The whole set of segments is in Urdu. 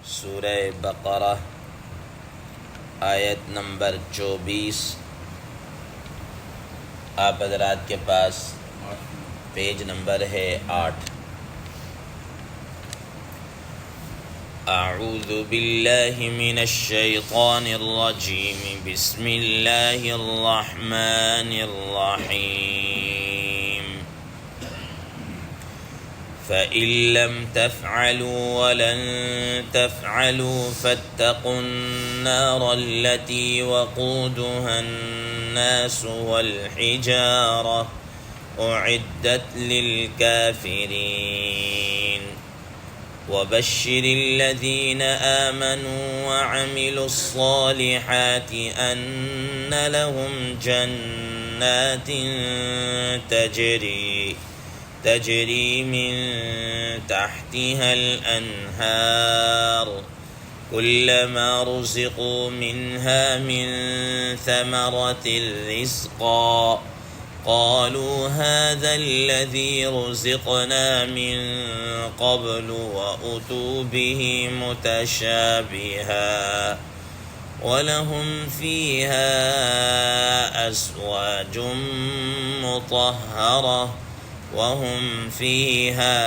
سورہ بقرہ آیت نمبر 24 آپ حضرات کے پاس پیج نمبر ہے 8۔ اعوذ باللہ من الشیطان الرجیم بسم اللہ الرحمن الرحیم فَإِن لَّمْ تَفْعَلُوا وَلَن تَفْعَلُوا فَاتَّقُوا النَّارَ الَّتِي وَقُودُهَا النَّاسُ وَالْحِجَارَةُ أُعِدَّتْ لِلْكَافِرِينَ وَبَشِّرِ الَّذِينَ آمَنُوا وَعَمِلُوا الصَّالِحَاتِ أَنَّ لَهُمْ جَنَّاتٍ تجری من تحتها الأنهار كلما رزقوا منها من ثمرة رزقا قالوا هذا الذي رزقنا من قبل وأتوا به متشابها ولهم فيها أزواج مطهرة وهم فيها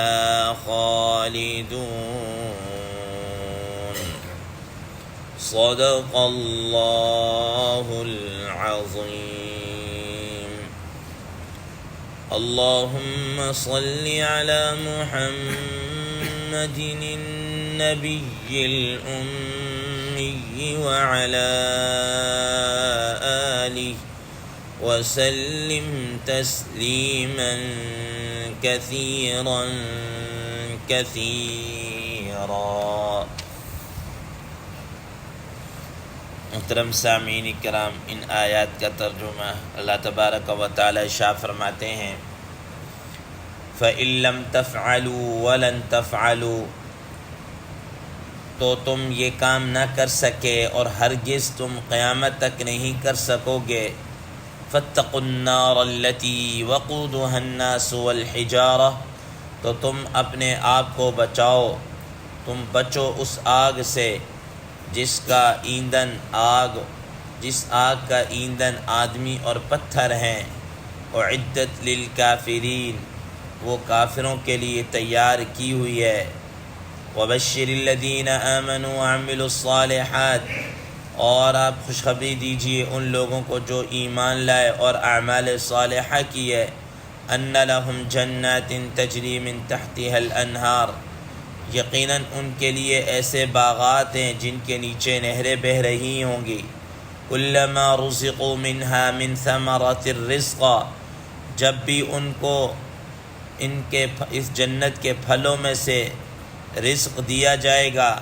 خالدون صدق الله العظيم اللهم صل على محمد النبي الأمي وعلى آله وسلم تسلیما کثیرا کثیرا۔ محترم سامعین کرام، ان آیات کا ترجمہ اللہ تبارک و تعالی ارشاد فرماتے ہیں فَإِن لَّمْ تَفْعَلُوا وَلَن تَفْعَلُوا، تو تم یہ کام نہ کر سکے اور ہرگز تم قیامت تک نہیں کر سکو گے۔ فَاتَّقُوا النَّارَ الَّتِي وَقُودُهَا النَّاسُ وَالْحِجَارَةُ، تو تم اپنے آپ کو بچاؤ، تم بچو اس آگ سے جس آگ کا ایندھن آدمی اور پتھر ہیں۔ اُعِدَّتْ لِلْكَافِرِينَ، وہ کافروں کے لیے تیار کی ہوئی ہے۔ وَبَشِّرِ الَّذِينَ آمَنُوا وَعَمِلُوا الصَّالِحَاتِ، اور آپ خوشخبری دیجیے ان لوگوں کو جو ایمان لائے اور اعمال صالحہ کیے، ان لہم جنات تجری من تحتها الانہار، یقیناً ان کے لیے ایسے باغات ہیں جن کے نیچے نہریں بہہ رہی ہوں گی۔ کلما رزقوا منها من ثمرات الرزق، جب بھی ان کو اس جنت کے پھلوں میں سے رزق دیا جائے گا،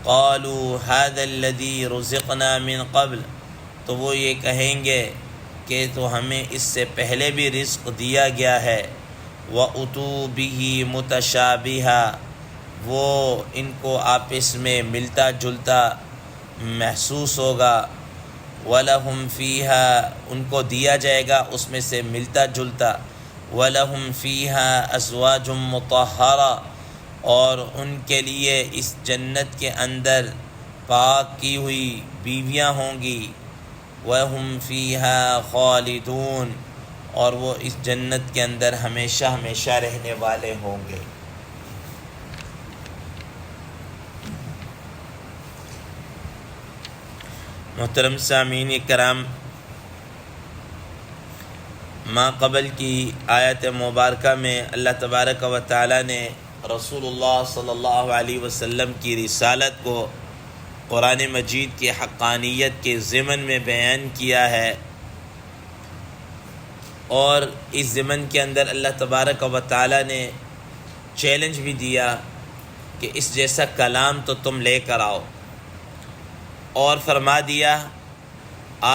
قالوا هذا الذي رزقنا من قبل، تو وہ یہ کہیں گے کہ تو ہمیں اس سے پہلے بھی رزق دیا گیا ہے۔ وَأُتُوا بِهِ مُتَشَابِهًا، وہ ان کو آپس میں ملتا جلتا محسوس ہوگا۔ وَلَهُمْ فِيهَا، ان کو دیا جائے گا اس میں سے ملتا جلتا۔ وَلَهُمْ فِيهَا أَزْوَاجٌ مُطَهَّرَةٌ، اور ان کے لیے اس جنت کے اندر پاک کی ہوئی بیویاں ہوں گی۔ وَهُمْ فِيهَا خَالِدُونَ، اور وہ اس جنت کے اندر ہمیشہ ہمیشہ رہنے والے ہوں گے۔ محترم سامعین کرام، ما قبل کی آیت مبارکہ میں اللہ تبارک و تعالی نے رسول اللہ صلی اللہ علیہ وسلم کی رسالت کو قرآن مجید کی حقانیت کے ضمن میں بیان کیا ہے، اور اس ضمن کے اندر اللہ تبارک و تعالی نے چیلنج بھی دیا کہ اس جیسا کلام تو تم لے کر آؤ، اور فرما دیا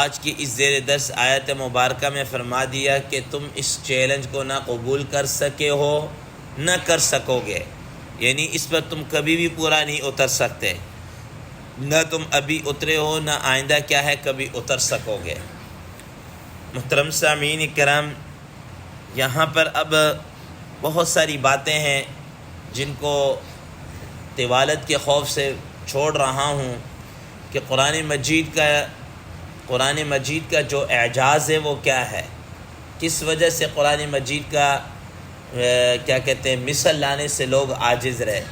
آج کی اس زیر درس آیت مبارکہ میں فرما دیا کہ تم اس چیلنج کو نہ قبول کر سکے ہو نہ کر سکو گے، یعنی اس پر تم کبھی بھی پورا نہیں اتر سکتے، نہ تم ابھی اترے ہو نہ آئندہ کیا ہے کبھی اتر سکو گے۔ محترم سامعین کرام، یہاں پر اب بہت ساری باتیں ہیں جن کو طوالت کے خوف سے چھوڑ رہا ہوں کہ قرآن مجید کا جو اعجاز ہے وہ کیا ہے، کس وجہ سے قرآن مجید کا کیا کہتے ہیں مثل لانے سے لوگ عاجز رہے۔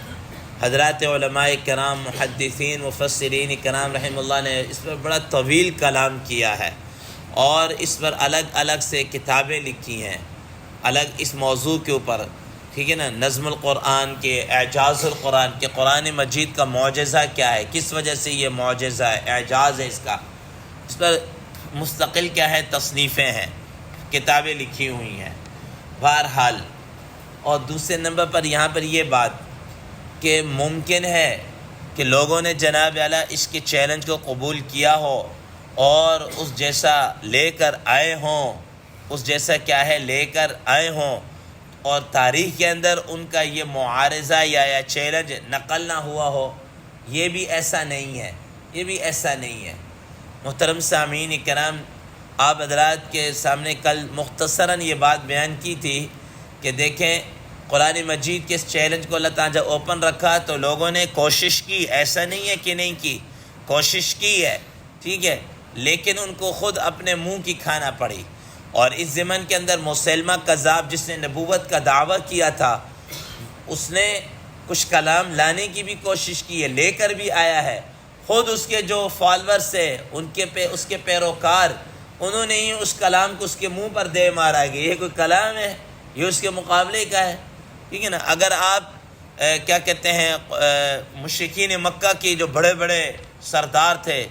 حضرات علماء کرام، محدثین، مفسرین کرام رحم اللہ نے اس پر بڑا طویل کلام کیا ہے، اور اس پر الگ الگ سے کتابیں لکھی ہیں الگ اس موضوع کے اوپر، ٹھیک ہے نا، نظم القرآن کے، اعجاز القرآن کے، قرآن مجید کا معجزہ کیا ہے، کس وجہ سے یہ معجزہ ہے، اعجاز ہے اس کا، اس پر مستقل کیا ہے تصنیفیں ہیں، کتابیں لکھی ہوئی ہیں۔ بہرحال، اور دوسرے نمبر پر یہاں پر یہ بات کہ ممکن ہے کہ لوگوں نے جناب اعلیٰ اس کے چیلنج کو قبول کیا ہو اور اس جیسا لے کر آئے ہوں، اس جیسا کیا ہے لے کر آئے ہوں، اور تاریخ کے اندر ان کا یہ معارضہ یا چیلنج نقل نہ ہوا ہو۔ یہ بھی ایسا نہیں ہے، یہ بھی ایسا نہیں ہے۔ محترم سامعین کرام، آپ حضرات کے سامنے کل مختصراً یہ بات بیان کی تھی کہ دیکھیں قرآن مجید کے اس چیلنج کو اللہ تعالیٰ جب اوپن رکھا تو لوگوں نے کوشش کی، ایسا نہیں ہے کہ نہیں کی، کوشش کی ہے، ٹھیک ہے، لیکن ان کو خود اپنے منہ کی کھانا پڑی۔ اور اس زمن کے اندر مسیلمہ کذاب جس نے نبوت کا دعویٰ کیا تھا، اس نے کچھ کلام لانے کی بھی کوشش کی ہے، لے کر بھی آیا ہے، خود اس کے جو فالورز ہیں اس کے پیروکار، انہوں نے ہی اس کلام کو اس کے منہ پر دے مارا کہ یہ کوئی کلام ہے، یہ اس کے مقابلے کا ہے، ٹھیک ہے نا۔ اگر آپ کیا کہتے ہیں مشرکین مکہ کے جو بڑے بڑے سردار تھے،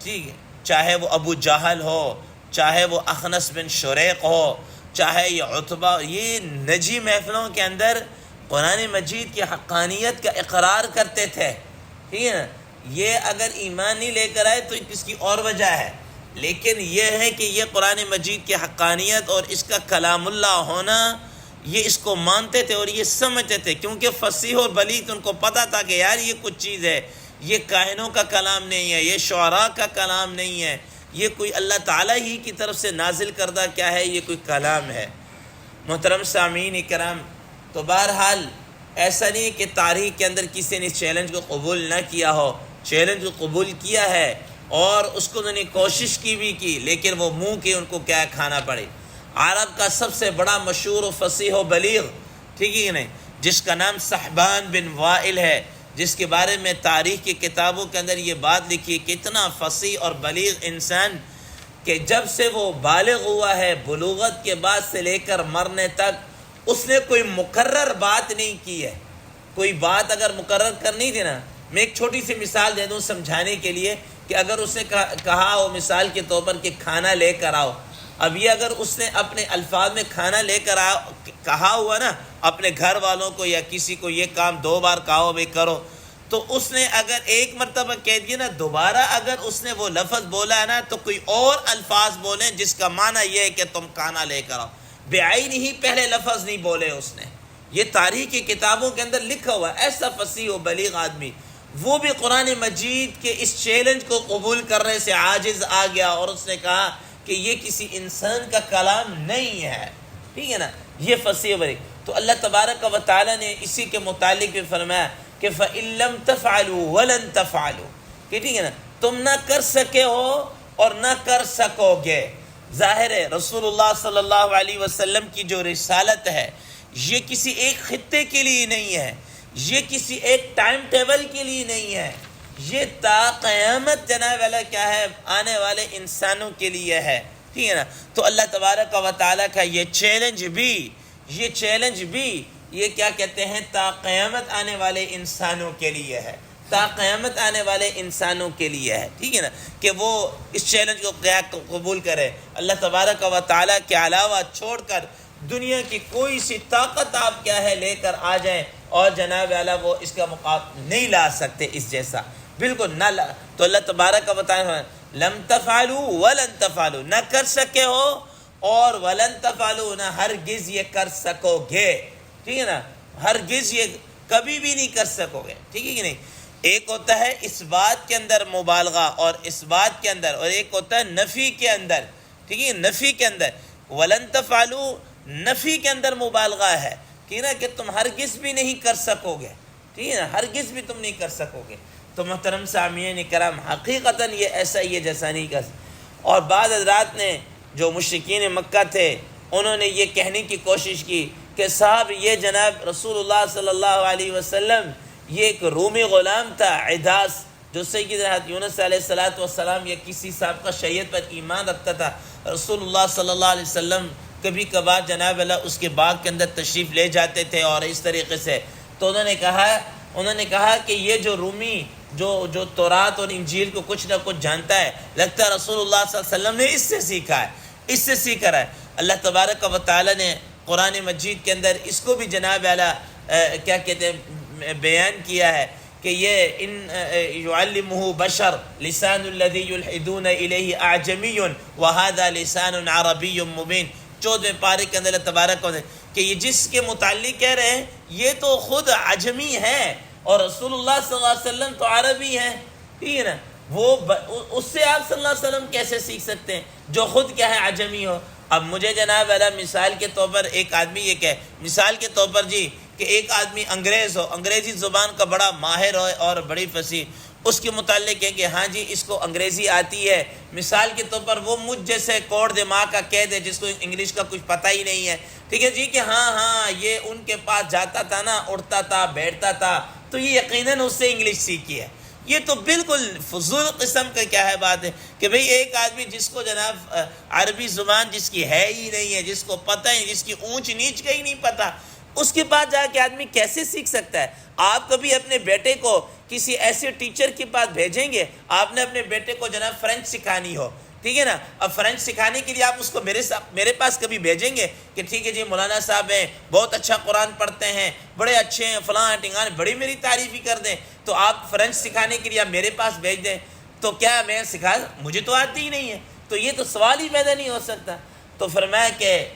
ٹھیک ہے، چاہے وہ ابو جہل ہو، چاہے وہ اخنس بن شریق ہو، چاہے یہ عتبہ، یہ نجی محفلوں کے اندر قرآن مجید کی حقانیت کا اقرار کرتے تھے، ٹھیک ہے نا۔ یہ اگر ایمان نہیں لے کر آئے تو اس کی اور وجہ ہے، لیکن یہ ہے کہ یہ قرآن مجید کی حقانیت اور اس کا کلام اللہ ہونا، یہ اس کو مانتے تھے اور یہ سمجھتے تھے، کیونکہ فصیح اور بلیغ ان کو پتہ تھا کہ یار یہ کچھ چیز ہے، یہ کاہنوں کا کلام نہیں ہے، یہ شعراء کا کلام نہیں ہے، یہ کوئی اللہ تعالیٰ ہی کی طرف سے نازل کردہ کیا ہے، یہ کوئی کلام ہے۔ محترم سامعین کرام، تو بہرحال ایسا نہیں ہے کہ تاریخ کے اندر کسی نے اس چیلنج کو قبول نہ کیا ہو، چیلنج کو قبول کیا ہے اور اس کو انہوں نے کوشش کی بھی کی، لیکن وہ منہ کی ان کو کیا کھانا پڑے۔ عرب کا سب سے بڑا مشہور و فصیح و بلیغ، ٹھیک ہے نہیں، جس کا نام صحبان بن وائل ہے، جس کے بارے میں تاریخ کی کتابوں کے اندر یہ بات لکھی کہ اتنا فصیح اور بلیغ انسان کہ جب سے وہ بالغ ہوا ہے، بلوغت کے بعد سے لے کر مرنے تک اس نے کوئی مقرر بات نہیں کی ہے۔ کوئی بات اگر مقرر کرنی تھی نا، میں ایک چھوٹی سی مثال دے دوں سمجھانے کے لیے، کہ اگر اس نے کہا ہو مثال کے طور پر کہ کھانا لے کر آؤ، اب یہ اگر اس نے اپنے الفاظ میں کھانا لے کر آؤ کہا ہوا نا، اپنے گھر والوں کو یا کسی کو یہ کام 2 بار کہو بھائی کرو، تو اس نے اگر ایک مرتبہ کہہ دیا نا، دوبارہ اگر اس نے وہ لفظ بولا ہے نا تو کوئی اور الفاظ بولیں جس کا معنی یہ ہے کہ تم کھانا لے کر آؤ، بعین ہی پہلے لفظ نہیں بولے اس نے۔ یہ تاریخ کی کتابوں کے اندر لکھا ہوا ہے، ایسا فصیح و بلیغ آدمی، وہ بھی قرآن مجید کے اس چیلنج کو قبول کرنے سے عاجز آ گیا، اور اس نے کہا کہ یہ کسی انسان کا کلام نہیں ہے، ٹھیک ہے نا۔ یہ فصیح و بلیغ، تو اللہ تبارک و تعالیٰ نے اسی کے متعلق بھی فرمایا کہ فَإِن لَمْ تَفْعَلُوا وَلَن تَفْعَلُوا، کہ ٹھیک ہے نا، تم نہ کر سکے ہو اور نہ کر سکو گے۔ ظاہر ہے رسول اللہ صلی اللہ علیہ وسلم کی جو رسالت ہے، یہ کسی ایک خطے کے لیے نہیں ہے، یہ کسی ایک ٹائم ٹیبل کے لیے نہیں ہے، یہ تا قیامت جناب والا کیا ہے، آنے والے انسانوں کے لیے ہے، ٹھیک ہے نا۔ تو اللہ تبارک و تعالیٰ کا یہ چیلنج بھی یہ کیا کہتے ہیں، تا قیامت آنے والے انسانوں کے لیے ہے، تا قیامت آنے والے انسانوں کے لیے ہے، ٹھیک ہے نا، کہ وہ اس چیلنج کو قبول کرے۔ اللہ تبارک و تعالیٰ کے علاوہ چھوڑ کر دنیا کی کوئی سی طاقت آپ کیا ہے لے کر آ جائیں اور جناب اعلیٰ وہ اس کا مقابلہ نہیں لا سکتے، اس جیسا بالکل نہ لا۔ تو اللہ تبارک و تعالیٰ لم تفعلوا ولن تفعلوا، نہ کر سکے ہو اور ولن تفعلوا، نہ ہرگز یہ کر سکو گے، ٹھیک ہے نا، ہرگز یہ کبھی بھی نہیں کر سکو گے، ٹھیک ہے کہ نہیں۔ ایک ہوتا ہے اس بات کے اندر مبالغہ اور اس بات کے اندر، اور ایک ہوتا ہے نفی کے اندر، ٹھیک ہے، نفی کے اندر ولن تفعلوا، نفی کے اندر مبالغہ ہے کہ نا کہ تم ہرگز بھی نہیں کر سکو گے، ٹھیک ہے نا، ہرگز بھی تم نہیں کر سکو گے۔ تو محترم سامعین کرام، حقیقتاً یہ ایسا ہی ہے جیسا نہیں کر سکتے۔ اور بعض حضرات نے جو مشرکین مکہ تھے انہوں نے یہ کہنے کی کوشش کی کہ صاحب یہ جناب رسول اللہ صلی اللہ علیہ وسلم یہ ایک رومی غلام تھا عداس، جو سیدنا حضرت یونس علیہ السلام یا کسی صاحب کا شریعت پر ایمان رکھتا تھا۔ رسول اللہ صلی اللہ علیہ وسلم کبھی کبھار جناب اللہ اس کے باغ کے اندر تشریف لے جاتے تھے اور اس طریقے سے۔ تو انہوں نے کہا کہ یہ جو رومی جو تورات اور انجیل کو کچھ نہ کچھ جانتا ہے، لگتا ہے رسول اللہ صلی اللہ علیہ وسلم نے اس سے سیکھا ہے، اس سے سیکھ رہا ہے۔ اللہ تبارک و تعالی نے قرآن مجید کے اندر اس کو بھی جناب اعلیٰ کیا کہتے ہیں بیان کیا ہے کہ یہ ان یعلمہ بشر لسان الذی یلحدون الیہ اعجمی وہذا لسان عربی مبین۔ 14ویں پارے کے اندر اللہ تبارک و تعالی کہ یہ جس کے متعلق کہہ رہے ہیں یہ تو خود عجمی ہے اور رسول اللہ صلی اللہ علیہ وسلم تو عربی ہیں، ٹھیک ہے نا، اس سے آپ صلی اللہ علیہ وسلم کیسے سیکھ سکتے ہیں جو خود کیا ہے عجمی ہو۔ اب مجھے جناب علیہ مثال کے طور پر ایک آدمی یہ کہ مثال کے طور پر جی کہ ایک آدمی انگریز ہو، انگریزی زبان کا بڑا ماہر ہو اور بڑی فصیح، اس کے متعلق ہے کہ ہاں جی اس کو انگریزی آتی ہے، مثال کے طور پر وہ مجھ جیسے کوڑ دماغ کا قید ہے جس کو انگلش کا کچھ پتہ ہی نہیں ہے، ٹھیک ہے جی کہ ہاں یہ ان کے پاس جاتا تھا نا، اٹھتا تھا بیٹھتا تھا، تو یہ یقیناً اس سے انگلش سیکھی ہے۔ یہ تو بالکل فضول قسم کا کیا ہے بات ہے کہ بھئی ایک آدمی جس کو جناب عربی زبان جس کی ہے ہی نہیں ہے، جس کو پتہ ہی، جس کی اونچ نیچ کا ہی نہیں پتہ، اس کے پاس جا کے آدمی کیسے سیکھ سکتا ہے؟ آپ کبھی اپنے بیٹے کو کسی ایسے ٹیچر کے پاس بھیجیں گے، آپ نے اپنے بیٹے کو جناب فرینچ سکھانی ہو، ٹھیک ہے نا، اب فرینچ سکھانے کے لیے آپ اس کو میرے پاس کبھی بھیجیں گے کہ ٹھیک ہے جی مولانا صاحب ہیں، بہت اچھا قرآن پڑھتے ہیں، بڑے اچھے ہیں، فلاں ٹنگان، بڑی میری تعریف ہی کر دیں، تو آپ فرینچ سکھانے کے لیے آپ میرے پاس بھیج دیں تو کیا میں سکھا؟ مجھے تو آتی ہی نہیں ہے، تو یہ تو سوال ہی پیدا نہیں ہو سکتا۔ تو فرمایا کہ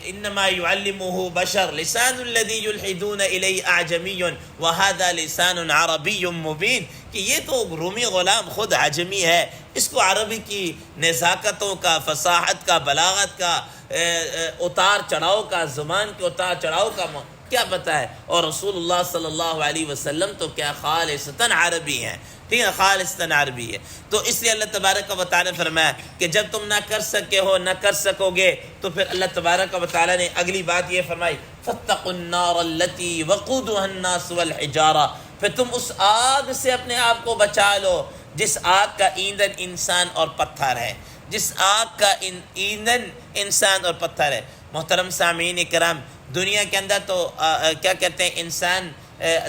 انما یعلمہ بشر لسان الذی یلحدون الیہ اعجمی وہذا لسان عربی مبین، کہ یہ تو رومی غلام خود عجمی ہے، اس کو عربی کی نزاکتوں کا، فصاحت کا، بلاغت کا، اتار چڑھاؤ کا، زبان کے اتار چڑھاؤ کا کیا پتہ ہے، اور رسول اللہ صلی اللہ علیہ وسلم تو کیا خالصتاً عربی ہیں، ٹھیک ہے، خالصتاً عربی ہے۔ تو اس لیے اللہ تبارک و تعالی نے فرمایا کہ جب تم نہ کر سکے ہو، نہ کر سکو گے، تو پھر اللہ تبارک و تعالی نے اگلی بات یہ فرمائی فَاتَّقُوا النَّارَ الَّتِي وَقُودُهَا النَّاسُ وَالْحِجَارَةُ، پھر تم اس آگ سے اپنے آپ کو بچا لو جس آگ کا ایندھن انسان اور پتھر ہے، جس آگ کا ایندھن انسان اور پتھر ہے۔ محترم سامعین کرام، دنیا کے اندر تو کیا کہتے ہیں انسان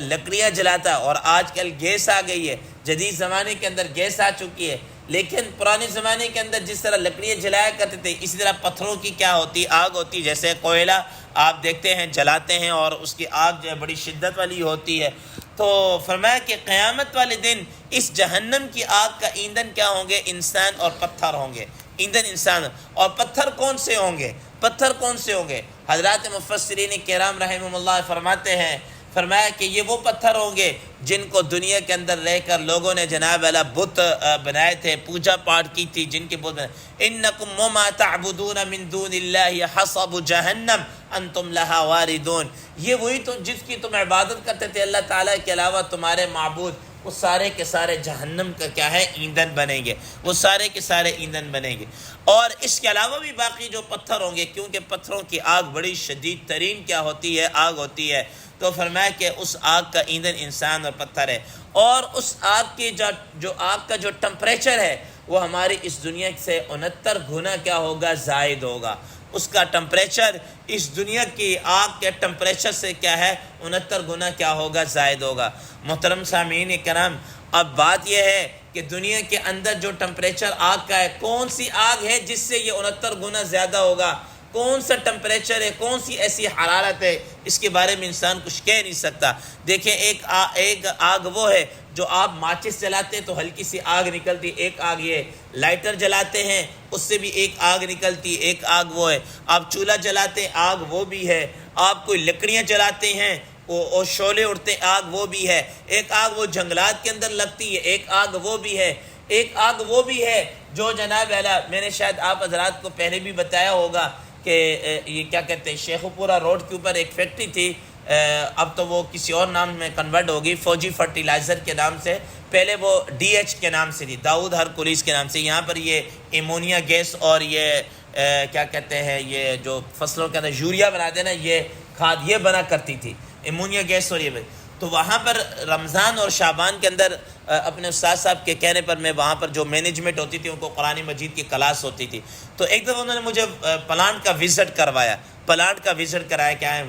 لکڑیاں جلاتا ہے، اور آج کل گیس آ گئی ہے، جدید زمانے کے اندر گیس آ چکی ہے، لیکن پرانے زمانے کے اندر جس طرح لکڑیاں جلایا کرتے تھے اسی طرح پتھروں کی کیا ہوتی آگ ہوتی، جیسے کوئلہ آپ دیکھتے ہیں جلاتے ہیں اور اس کی آگ جو ہے بڑی شدت والی ہوتی ہے۔ تو فرمایا کہ قیامت والے دن اس جہنم کی آگ کا ایندھن کیا ہوں گے؟ انسان اور پتھر ہوں گے، ایندھن انسان، اور پتھر کون سے ہوں گے؟ پتھر کون سے ہوں گے؟ حضرات مفسرین کرام رحمہم اللہ فرماتے ہیں، فرمایا کہ یہ وہ پتھر ہوں گے جن کو دنیا کے اندر رہ کر لوگوں نے جناب علیہ بت بنائے تھے، پوجا پاٹ کی تھی، جن کے بت بنائے۔ انکم وما تعبدون من دون اللہ حصب جہنم انتم لہا واردون، یہ وہی تو جس کی تم عبادت کرتے تھے اللہ تعالیٰ کے علاوہ تمہارے معبود، وہ سارے کے سارے جہنم کا کیا ہے؟ ایندھن بنیں گے، وہ سارے کے سارے ایندھن بنیں گے۔ اور اس کے علاوہ بھی باقی جو پتھر ہوں گے، کیونکہ پتھروں کی آگ بڑی شدید ترین کیا ہوتی ہے؟ آگ ہوتی ہے، تو فرمایا کہ اس آگ کا ایندھن انسان اور پتھر ہے، اور اس آگ کی جو آگ کا جو ٹمپریچر ہے وہ ہماری اس دنیا سے 69 گنا کیا ہوگا؟ زائد ہوگا۔ اس کا ٹمپریچر اس دنیا کی آگ کے ٹمپریچر سے کیا ہے؟ 69 گنا کیا ہوگا؟ زائد ہوگا۔ محترم سامعین کرام، اب بات یہ ہے کہ دنیا کے اندر جو ٹمپریچر آگ کا ہے، کون سی آگ ہے جس سے یہ 69 گنا زیادہ ہوگا؟ کون سا ٹمپریچر ہے؟ کون سی ایسی حرارت ہے؟ اس کے بارے میں انسان کچھ کہہ نہیں سکتا۔ دیکھیں ایک آگ وہ ہے جو آپ ماچس جلاتے ہیں تو ہلکی سی آگ نکلتی، ایک آگ یہ لائٹر جلاتے ہیں اس سے بھی ایک آگ نکلتی، ایک آگ وہ ہے، آپ چولہا جلاتے ہیں آگ وہ بھی ہے، آپ کوئی لکڑیاں جلاتے ہیں وہ شعلے اڑتے ہیں آگ وہ بھی ہے، ایک آگ وہ جنگلات کے اندر لگتی ہے، ایک آگ وہ بھی ہے، ایک آگ وہ بھی ہے جو جناب اعلیٰ میں نے شاید آپ حضرات کو پہلے بھی بتایا ہوگا کہ یہ کیا کہتے ہیں شیخو پورہ روڈ کے اوپر ایک فیکٹری تھی اب تو وہ کسی اور نام میں کنورٹ ہوگی، فوجی فرٹیلائزر کے نام سے، پہلے وہ ڈی ایچ کے نام سے تھی، داؤد ہرکولیس کے نام سے۔ یہاں پر یہ ایمونیا گیس اور یہ کیا کہتے ہیں، یہ جو فصلوں کے اندر یوریا بناتے ہیں نا، یہ کھاد یہ بنا کرتی تھی، ایمونیا گیس اور یہ۔ تو وہاں پر رمضان اور شعبان کے اندر اپنے استاد صاحب کے کہنے پر میں وہاں پر جو مینجمنٹ ہوتی تھی ان کو قرآن مجید کی کلاس ہوتی تھی، تو ایک دفعہ انہوں نے مجھے پلانٹ کا وزٹ کروایا، پلانٹ کا وزٹ کرایا کیا ہے،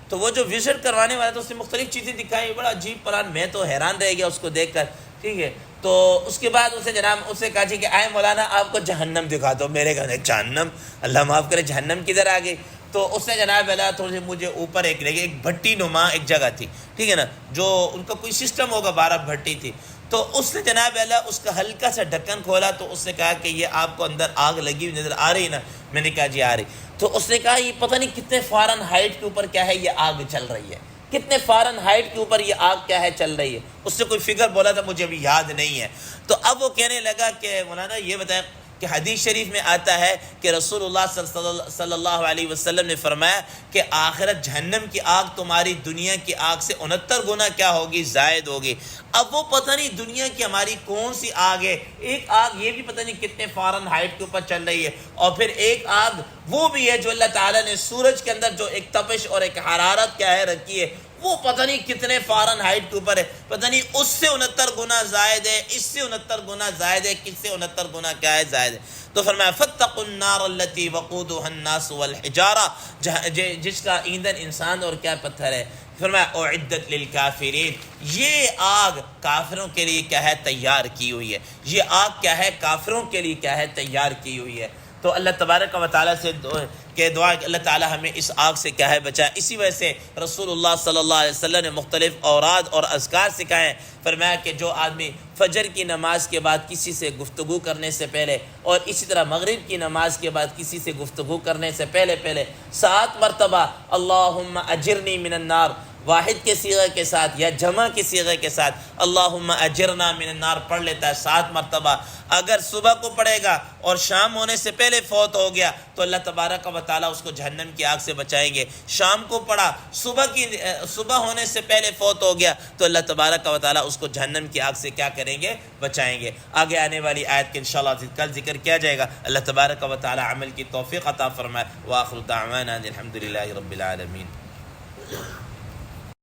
تو وہ جو وزٹ کروانے والا تھا اس نے مختلف چیزیں دکھائی، بڑا عجیب پلانٹ، میں تو حیران رہ گیا اس کو دیکھ کر، ٹھیک ہے۔ تو اس کے بعد اسے جناب اس نے کہا جی کہ آئے مولانا آپ کو جہنم دکھا دو، میرے گھر جہنم، اللہ معاف کرے، جہنم کدھر آ گئی؟ تو اس نے جناب اللہ تھوڑے سے مجھے اوپر ایک لے گئی، ایک بھٹی نما ایک جگہ تھی، ٹھیک ہے نا، جو ان کا کوئی سسٹم ہوگا، 12 بھٹی تھی، تو اس نے جناب اللہ اس کا ہلکا سا ڈھکن کھولا، تو اس نے کہا کہ یہ آپ کو اندر آگ لگی ہوئی نظر آ رہی نا؟ میں نے کہا جی آ رہی۔ تو اس نے کہا یہ پتہ نہیں کتنے فارن ہائٹ کے اوپر کیا ہے یہ آگ چل رہی ہے، کتنے فارن ہائٹ کے اوپر یہ آگ کیا ہے چل رہی ہے، اس سے کوئی فگر بولا تھا، مجھے ابھی یاد نہیں ہے۔ تو اب وہ کہنے لگا کہ مولانا یہ بتائیں کہ حدیث شریف میں آتا ہے کہ رسول اللہ صلی اللہ علیہ وسلم نے فرمایا کہ آخرت جہنم کی آگ تمہاری دنیا کی آگ سے 69 گنا کیا ہوگی، زائد ہوگی۔ اب وہ پتہ نہیں دنیا کی ہماری کون سی آگ ہے، ایک آگ یہ بھی پتہ نہیں کتنے فارن ہائٹ کے اوپر چل رہی ہے، اور پھر ایک آگ وہ بھی ہے جو اللہ تعالیٰ نے سورج کے اندر جو ایک تپش اور ایک حرارت کیا ہے رکھی ہے، وہ پتہ نہیں کتنے فارن ہائٹ کے اوپر ہے، پتہ نہیں اس سے 69 گنا زائد ہے، اس سے 69 گنا زائد ہے، کس سے 69 گنا کیا ہے زائد ہے۔ تو فرمایا فاتقوا النار التي وقودها الناس والحجارہ، جس کا ایندھن انسان اور کیا پتھر ہے۔ فرمایا اعدت للکافرین، یہ آگ کافروں کے لیے کیا ہے تیار کی ہوئی ہے، یہ آگ کیا ہے کافروں کے لیے کیا ہے تیار کی ہوئی ہے۔ تو اللہ تبارک و تعالیٰ سے دعا اللہ تعالیٰ ہمیں اس آگ سے کیا ہے بچائے۔ اسی وجہ سے رسول اللہ صلی اللہ علیہ وسلم نے مختلف اوراد اور اذکار سکھائے، فرمایا کہ جو آدمی فجر کی نماز کے بعد کسی سے گفتگو کرنے سے پہلے، اور اسی طرح مغرب کی نماز کے بعد کسی سے گفتگو کرنے سے پہلے 7 مرتبہ اللہم اجرنی من النار، واحد کے صیغے کے ساتھ یا جمع کے صیغے کے ساتھ اللہم اجرنا من النار پڑھ لیتا ہے 7 مرتبہ۔ اگر صبح کو پڑھے گا اور شام ہونے سے پہلے فوت ہو گیا تو اللہ تبارک و تعالیٰ اس کو جہنم کی آگ سے بچائیں گے۔ شام کو پڑھا، صبح ہونے سے پہلے فوت ہو گیا تو اللہ تبارک و تعالیٰ اس کو جہنم کی آگ سے کیا کریں گے بچائیں گے۔ آگے آنے والی آیت کے انشاءاللہ کل ذکر کیا جائے گا۔ اللہ تبارک و تعالیٰ عمل کی توفیق عطا فرمائے۔ وآخر دعوانا الحمدللہ رب العالمین۔